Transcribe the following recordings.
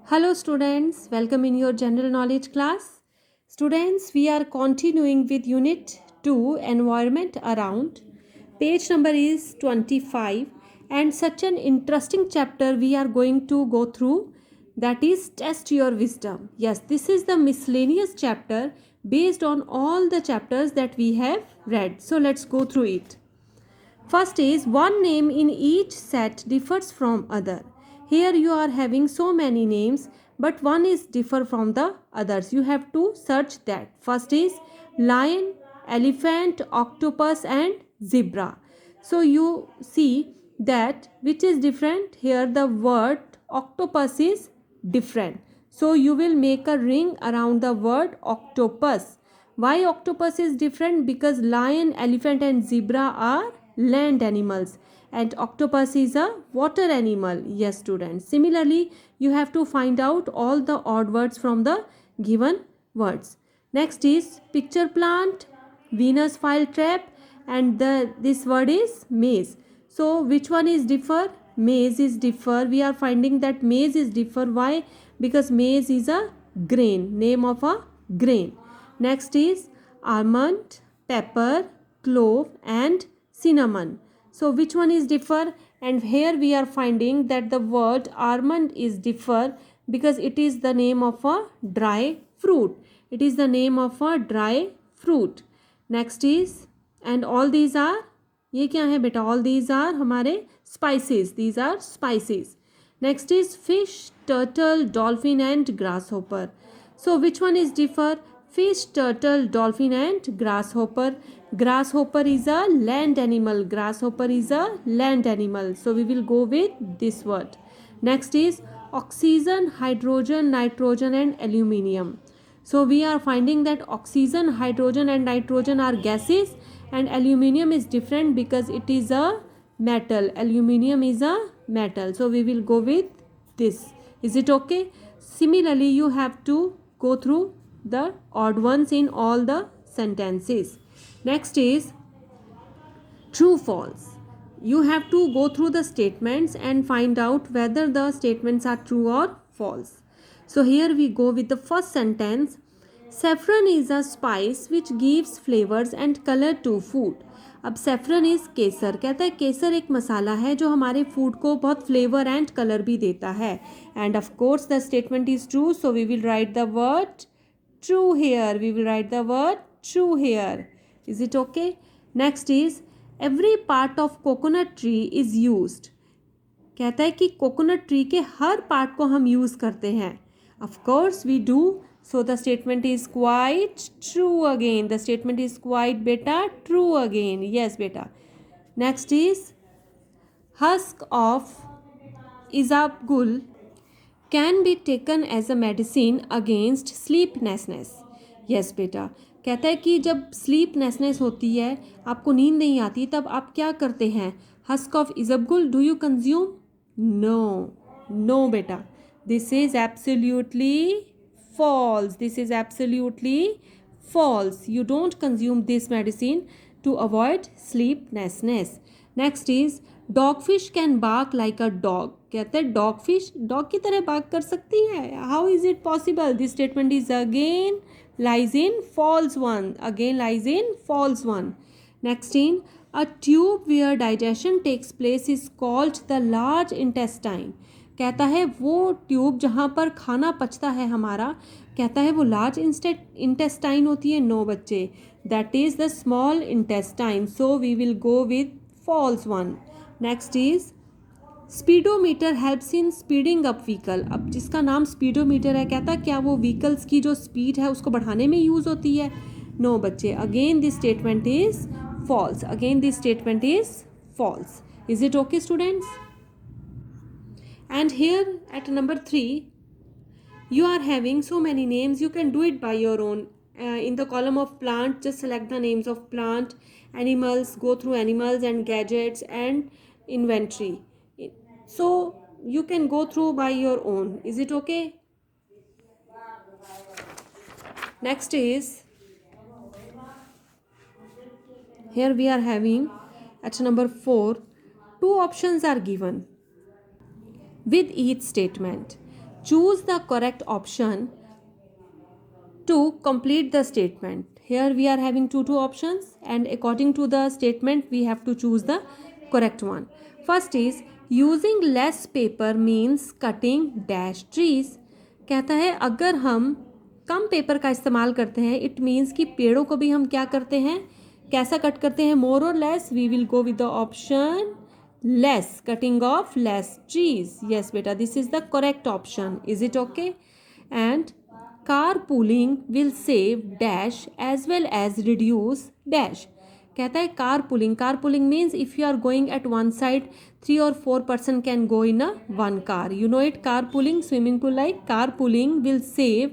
Hello students, welcome in your general knowledge class. Students, we are continuing with unit 2 environment around. Page number is 25 and such an interesting chapter we are going to go through, that is test your wisdom. Yes, this is the miscellaneous chapter based on all the chapters that we have read. So let's go through it. First is one name in each set differs from other. Here you are having so many names, but one is differ from the others. You have to search that. First is lion, elephant, octopus and zebra. So you see that which is different. Here the word octopus is different. So you will make a ring around the word octopus. Why octopus is different? Because lion, elephant and zebra are land animals and octopus is a water animal. Yes students. Similarly, you have to find out all the odd words from the given words. Next is picture plant, Venus flytrap and this word is maize. So which one is differ? Maize is differ. We are finding that maize is differ. Why? Because maize is a grain, name of a grain. Next is almond, pepper, clove and cinnamon. So which one is differ? And here we are finding that the word almond is differ because it is the name of a dry fruit. It is the name of a dry fruit. Next is, and all these are, ये क्या है बेटा? All these are हमारे spices. These are spices. Next is fish, turtle, dolphin and grasshopper. So which one is differ? Fish, turtle, dolphin and grasshopper. Grasshopper is a land animal. Grasshopper is a land animal. So we will go with this word. Next is oxygen, hydrogen, nitrogen and aluminium. So we are finding that oxygen, hydrogen and nitrogen are gases and aluminium is different because it is a metal. Aluminium is a metal. So we will go with this. Is it okay? Similarly, you have to go through the odd ones in all the sentences. Next is true false. You have to go through the statements and find out whether the statements are true or false. So here we go with the first sentence. Saffron is a spice which gives flavors and color to food. अब saffron is केसर. कहता है केसर एक मसाला है जो हमारे food को बहुत flavour and colour भी देता है. And of course the statement is true, so we will write the word true here. We will write the word true here. Is it okay? Next is every part of coconut tree is used. कहता है कि coconut tree के हर part को हम use करते हैं. Of course we do. So the statement is quite true again. The statement is quite beta true again. Yes beta. Next is husk of isabgul can be taken as a medicine against sleeplessness. Yes बेटा. कहता है कि जब sleeplessness होती है, आपको नींद नहीं आती, तब आप क्या करते हैं? Husk of isabgul do you consume? No. No बेटा. This is absolutely false. This is absolutely false. You don't consume this medicine to avoid sleeplessness. Next is dogfish can bark like a dog. कहते हैं dogfish dog की तरह बाग कर सकती है. How is it possible? This statement is again lies in false one. Again lies in false one. Next in a tube where digestion takes place is called the large intestine. कहता है वो tube जहाँ पर खाना पचता है हमारा, कहता है वो लार्ज इंटेस्टाइन होती है. नो बच्चे, that is the small intestine. So we will go with false one. Next is speedometer helps in speeding up vehicle. अब जिसका नाम स्पीडोमीटर है, कहता है क्या वो व्हीकल्स की जो स्पीड है उसको बढ़ाने में यूज़ होती है? नो बच्चे, again this statement is false. Again this statement is false. Is it okay students? And here at number 3, you are having so many names. You can do it by your own. In the column of plant, just select the names of plant, animals, go through animals and gadgets and inventory. So you can go through by your own. Is it okay? Next is, here we are having at number 4, 2 options are given with each statement. choose the correct option to complete the statement. Here we are having two options, and according to the statement we have to choose the correct one. First is using less paper means cutting dash trees. कहता है अगर हम कम paper का इस्तेमाल करते हैं it means कि पेड़ों को भी हम क्या करते हैं, कैसा कट करते हैं, मोर और less. We will go with the option less, cutting of less trees. Yes बेटा, this is the correct option. Is it okay? And carpooling will save dash as well as reduce dash. कहता है carpooling means if you are going at one side 3 or 4 person can go in a one car. You know it, carpooling, swimming pool like. Carpooling will save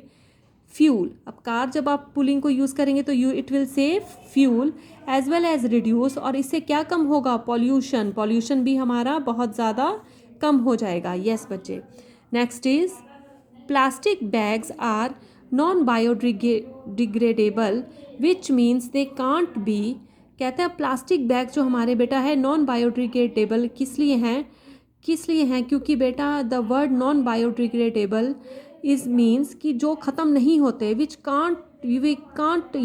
fuel. अब car जब आप pulling को use करेंगे तो it will save fuel as well as reduce. और इससे क्या कम होगा? पॉल्यूशन भी हमारा बहुत ज़्यादा कम हो जाएगा. यस बच्चे. Next is plastic bags are non-biodegradable which means they can't be. कहते हैं प्लास्टिक बैग जो हमारे बेटा है नॉन बायोडिग्रेडेबल किस लिए हैं क्योंकि बेटा the word non biodegradable is means कि जो ख़त्म नहीं होते which we can't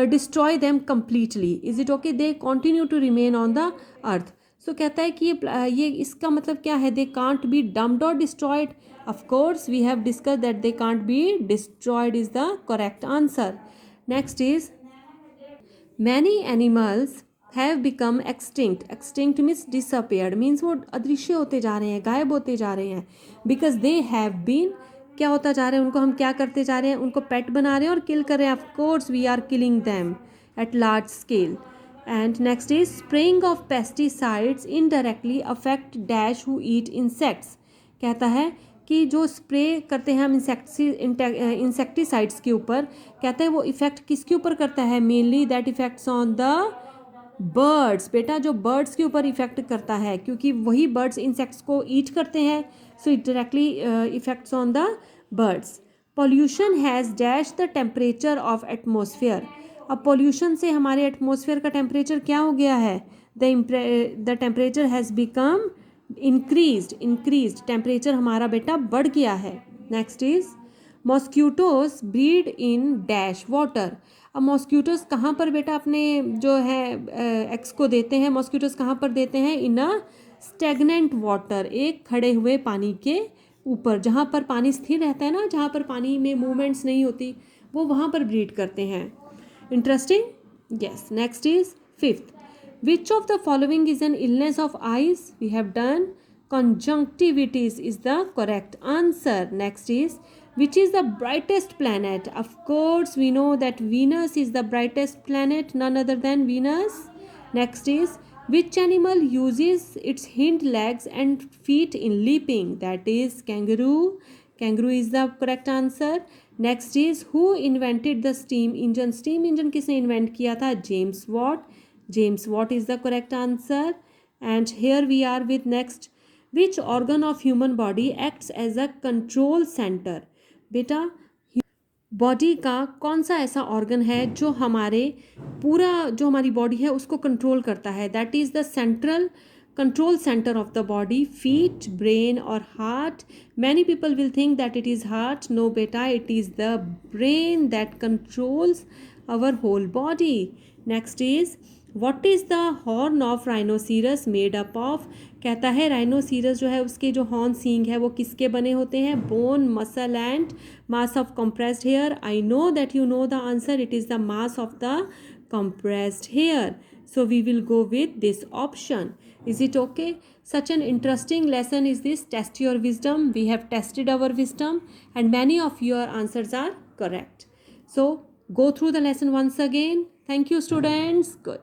destroy them completely. Is it okay? They continue to remain on the earth. So कहता है कि ये इसका मतलब क्या है? दे कांट बी डम्प्ड और destroyed. Of course, we have discussed that they can't be destroyed is the correct answer. Next is many animals have become extinct. Extinct means disappeared, means वो अदृश्य होते जा रहे हैं, गायब होते जा रहे हैं. Because they have been क्या होता जा रहा है, उनको हम क्या करते जा रहे हैं, उनको पेट बना रहे हैं और किल कर रहे हैं. Of course, we are killing them at large scale. And next is spraying of pesticides indirectly affect dash who eat insects. कहता है कि जो स्प्रे करते हैं हम इंसेक्टिसाइड्स के ऊपर, कहते हैं वो इफ़ेक्ट किसके ऊपर करता है? Mainly that effects on the birds. बेटा जो बर्ड्स के ऊपर इफ़ेक्ट करता है क्योंकि वही बर्ड्स इंसेक्ट्स को ईट करते हैं. So it directly effects on the birds. Pollution has dash the temperature of atmosphere. अब पॉल्यूशन से हमारे एटमोसफियर का टेम्परेचर क्या हो गया है? The temperature has become increased. Temperature हमारा बेटा बढ़ गया है. Next is mosquitoes breed in dash water. अब मॉस्क्यूटोज कहाँ पर बेटा अपने जो है एक्स को देते हैं? मॉस्क्यूटोज कहाँ पर देते हैं? इन अ स्टेगनेंट वाटर, एक खड़े हुए पानी के ऊपर, जहाँ पर पानी स्थिर रहता है ना, जहाँ पर पानी में मूवमेंट्स नहीं होती, वो वहाँ पर ब्रीड करते हैं. Interesting. Yes. Next is fifth. Which of the following is an illness of eyes? We have done conjunctivitis is the correct answer. Next is which is the brightest planet? Of course, we know that Venus is the brightest planet, none other than Venus. Next is which animal uses its hind legs and feet in leaping? That is kangaroo. Kangaroo is the correct answer. Next is who invented the steam engine? Steam engine किसने invent किया था? James Watt. James Watt is the correct answer. And here we are with next. Which organ of human body acts as a control center? बेटा body का कौन सा ऐसा organ है जो हमारे पूरा जो हमारी बॉडी है उसको कंट्रोल करता है? That is the central control center of the body. Feet, brain or heart? Many people will think that it is heart. No beta, it is the brain that controls our whole body. Next is what is the horn of rhinoceros made up of? कहता है rhinoceros जो है उसके जो horn सींग है वो किसके बने होते हैं? Bone, muscle and mass of compressed hair. I know that you know the answer. It is the mass of the compressed hair. So we will go with this option. Is it okay? Such an interesting lesson is this. Test your wisdom. We have tested our wisdom and many of your answers are correct. So go through the lesson once again. Thank you students. Good.